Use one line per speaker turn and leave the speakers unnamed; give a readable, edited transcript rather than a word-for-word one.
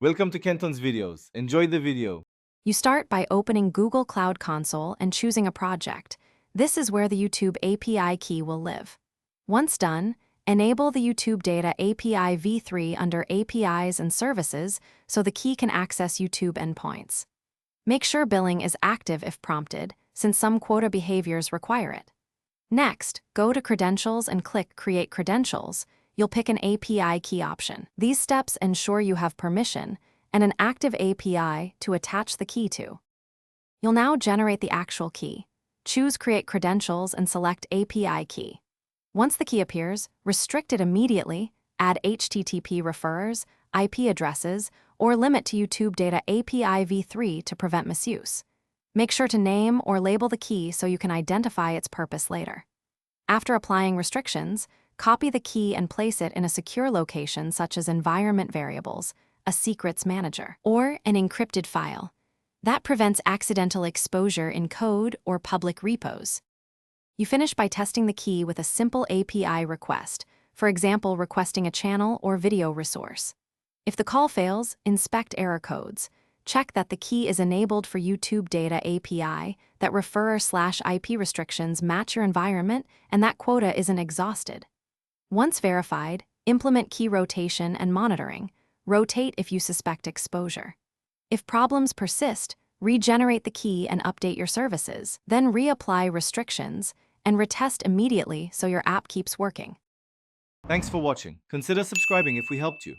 Welcome to Kenton's videos. Enjoy the video.
You start by opening Google Cloud Console and choosing a project. This is where the YouTube API key will live. Once done, enable the YouTube Data API v3 under APIs and Services so the key can access YouTube endpoints. Make sure billing is active if prompted, since some quota behaviors require it. Next, go to Credentials and click Create Credentials. You'll pick an API key option. These steps ensure you have permission and an active API to attach the key to. You'll now generate the actual key. Choose Create Credentials and select API key. Once the key appears, restrict it immediately, add HTTP referrers, IP addresses, or limit to YouTube Data API v3 to prevent misuse. Make sure to name or label the key so you can identify its purpose later. After applying restrictions, copy the key and place it in a secure location such as environment variables, a secrets manager, or an encrypted file. That prevents accidental exposure in code or public repos. You finish by testing the key with a simple API request, for example, requesting a channel or video resource. If the call fails, inspect error codes. Check that the key is enabled for YouTube Data API, that referrer/IP restrictions match your environment, and that quota isn't exhausted. Once verified, implement key rotation and monitoring. Rotate if you suspect exposure. If problems persist, regenerate the key and update your services. Then reapply restrictions and retest immediately so your app keeps working.
Thanks for watching. Consider subscribing if we helped you.